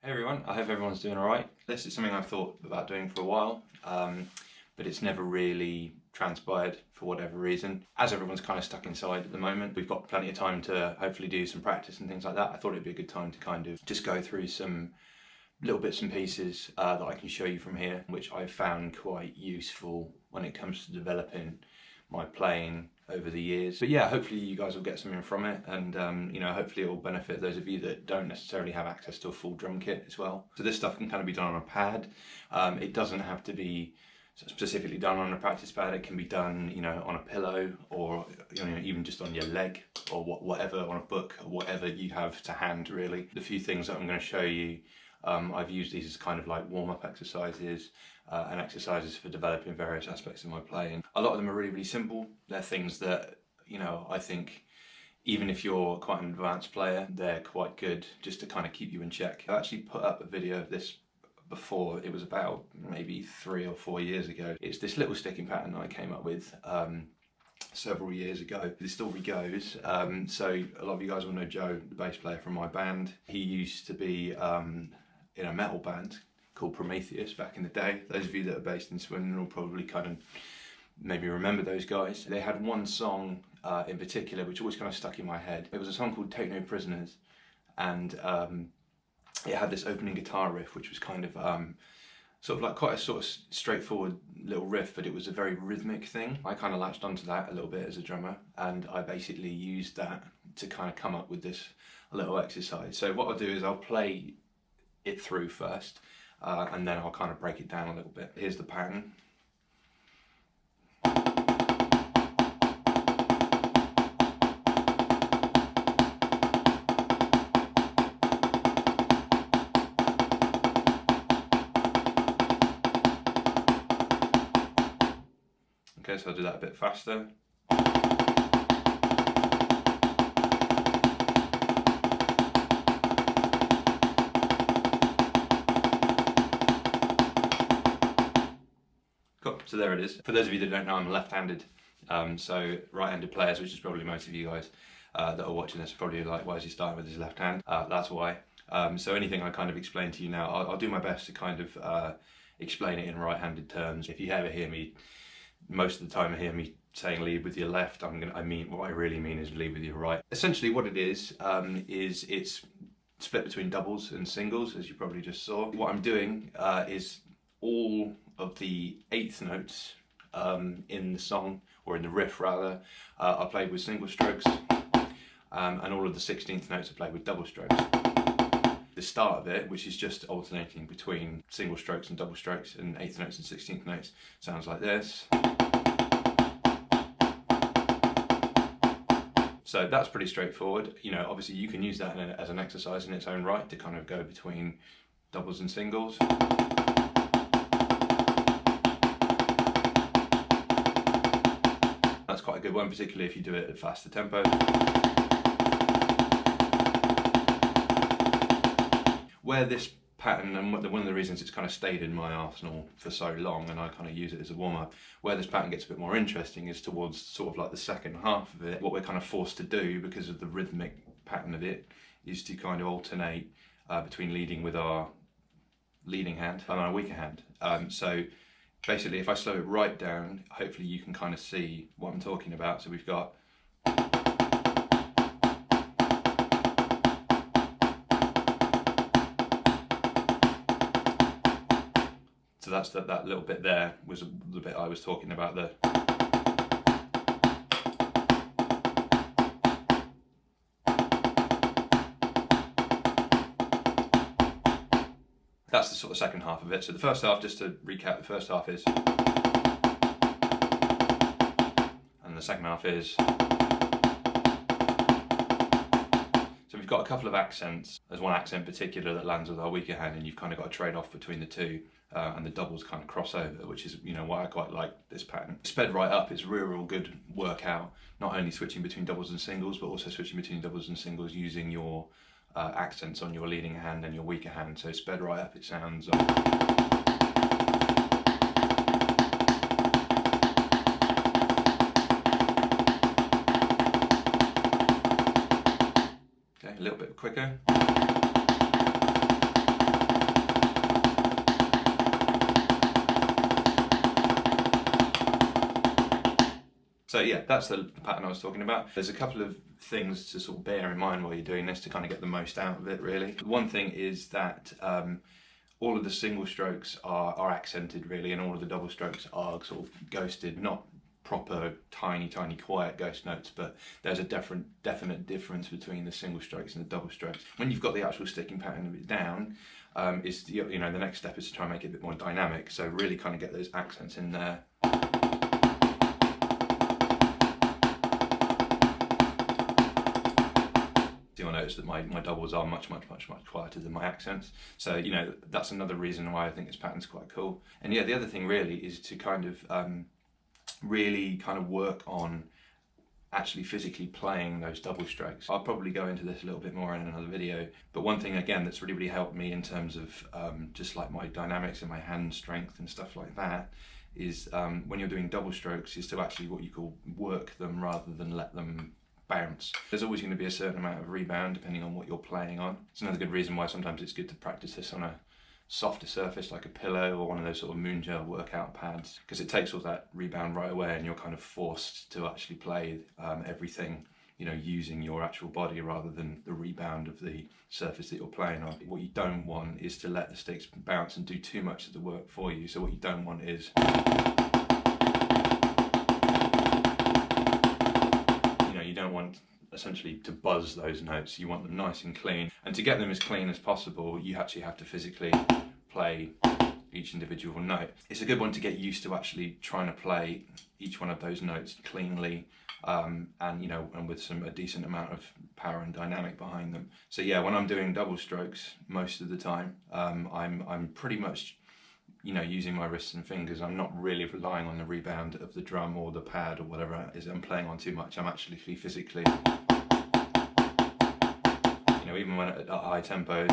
Hey everyone, I hope everyone's doing alright. This is something I've thought about doing for a while, but it's never really transpired for whatever reason. As everyone's kind of stuck inside at the moment, we've got plenty of time to hopefully do some practice and things like that. I thought it'd be a good time to kind of just go through some little bits and pieces that I can show you from here, which I've found quite useful when it comes to developing my playing over the years. But yeah, hopefully you guys will get something from it, and hopefully it will benefit those of you that don't necessarily have access to a full drum kit as well. So this stuff can kind of be done on a pad. It doesn't have to be specifically done on a practice pad. It can be done, on a pillow, or even just on your leg, or whatever, on a book, or whatever you have to hand really. The few things that I'm going to show you, I've used these as kind of like warm-up exercises and exercises for developing various aspects of my playing. A lot of them are really, really simple. They're things that, I think even if you're quite an advanced player, they're quite good just to kind of keep you in check. I actually put up a video of this before. It was about maybe 3 or 4 years ago. It's this little sticking pattern that I came up with several years ago. The story goes, so a lot of you guys will know Joe, the bass player from my band. He used to be in a metal band called Prometheus back in the day. Those of you that are based in Swindon will probably kind of maybe remember those guys. They had one song in particular which always kind of stuck in my head. It was a song called Take No Prisoners, and it had this opening guitar riff which was kind of sort of like quite a sort of straightforward little riff, but it was a very rhythmic thing. I kind of latched onto that a little bit as a drummer, and I basically used that to kind of come up with this little exercise. So what I'll do is I'll play it through first, and then I'll kind of break it down a little bit. Here's the pattern. Okay, so I'll do that a bit faster. Cool, so there it is. For those of you that don't know, I'm left-handed, so right-handed players, which is probably most of you guys that are watching this, are probably like, why is he starting with his left hand? That's why. So anything I kind of explain to you now, I'll do my best to kind of explain it in right-handed terms. If you ever hear me, most of the time I hear me saying lead with your left, what I really mean is lead with your right. Essentially what it is it's split between doubles and singles, as you probably just saw. What I'm doing is all of the eighth notes in the song, or in the riff rather, are played with single strokes, and all of the 16th notes are played with double strokes. The start of it, which is just alternating between single strokes and double strokes and eighth notes and 16th notes, sounds like this. So that's pretty straightforward. Obviously you can use that as an exercise in its own right to kind of go between doubles and singles. That's quite a good one, particularly if you do it at faster tempo. Where this pattern, and one of the reasons it's kind of stayed in my arsenal for so long, and I kind of use it as a warm-up, where this pattern gets a bit more interesting is towards sort of like the second half of it. What we're kind of forced to do, because of the rhythmic pattern of it, is to kind of alternate between leading with our leading hand and our weaker hand. So basically, if I slow it right down, hopefully you can kind of see what I'm talking about. So we've got so that's that little bit there was the bit I was talking about there. That's the sort of second half of it. So the first half, just to recap, the first half is, and the second half is. So we've got a couple of accents. There's one accent in particular that lands with our weaker hand, and you've kind of got to trade off between the two, and the doubles kind of cross over, which is why I quite like this pattern. Sped right up is real good workout, not only switching between doubles and singles, but also switching between doubles and singles using your accents on your leading hand and your weaker hand. So sped right up, it sounds okay, a little bit quicker. yeah, that's the pattern I was talking about. There's a couple of things to sort of bear in mind while you're doing this to kind of get the most out of it, really. One thing is that all of the single strokes are accented, really, and all of the double strokes are sort of ghosted, not proper tiny quiet ghost notes, but there's a definite difference between the single strokes and the double strokes. When you've got the actual sticking pattern of it down, the next step is to try and make it a bit more dynamic, so really kind of get those accents in there. You'll notice that my doubles are much quieter than my accents, so that's another reason why I think this pattern's quite cool. And yeah, the other thing really is to kind of really kind of work on actually physically playing those double strokes. I'll probably go into this a little bit more in another video, but one thing again that's really helped me in terms of just like my dynamics and my hand strength and stuff like that is when you're doing double strokes is to actually what you call work them rather than let them bounce. There's always going to be a certain amount of rebound depending on what you're playing on. It's another good reason why sometimes it's good to practice this on a softer surface like a pillow or one of those sort of moon gel workout pads, because it takes all that rebound right away and you're kind of forced to actually play everything using your actual body rather than the rebound of the surface that you're playing on. What you don't want is to let the sticks bounce and do too much of the work for you. So what you don't want is you don't want essentially to buzz those notes. You want them nice and clean, and to get them as clean as possible you actually have to physically play each individual note. It's a good one to get used to actually trying to play each one of those notes cleanly and with a decent amount of power and dynamic behind them. So yeah, when I'm doing double strokes most of the time I'm pretty much using my wrists and fingers. I'm not really relying on the rebound of the drum or the pad or whatever it is I'm playing on too much. I'm actually physically, even when at high tempos,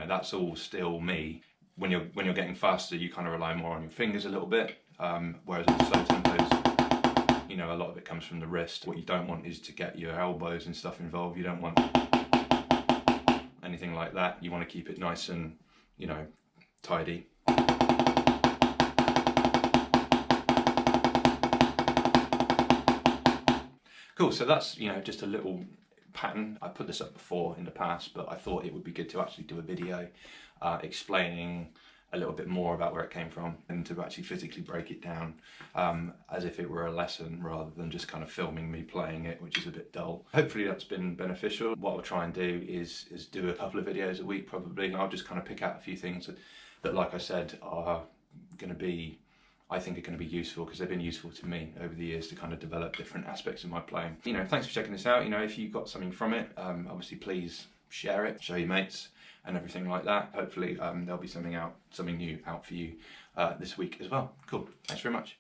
that's all still me. When you're getting faster, you kind of rely more on your fingers a little bit, whereas at slow tempos, a lot of it comes from the wrist. What you don't want is to get your elbows and stuff involved. You don't want anything like that. You want to keep it nice and tidy. Cool, so that's just a little pattern. I put this up before in the past, but I thought it would be good to actually do a video explaining a little bit more about where it came from and to actually physically break it down as if it were a lesson rather than just kind of filming me playing it, which is a bit dull. Hopefully that's been beneficial. What I'll try and do is do a couple of videos a week probably. I'll just kind of pick out a few things that like I said are going to be, I think are going to be useful because they've been useful to me over the years to kind of develop different aspects of my playing. Thanks for checking this out. If you got something from it, obviously please share it, show your mates and everything like that. Hopefully there'll be something new out for you this week as well. Cool, thanks very much.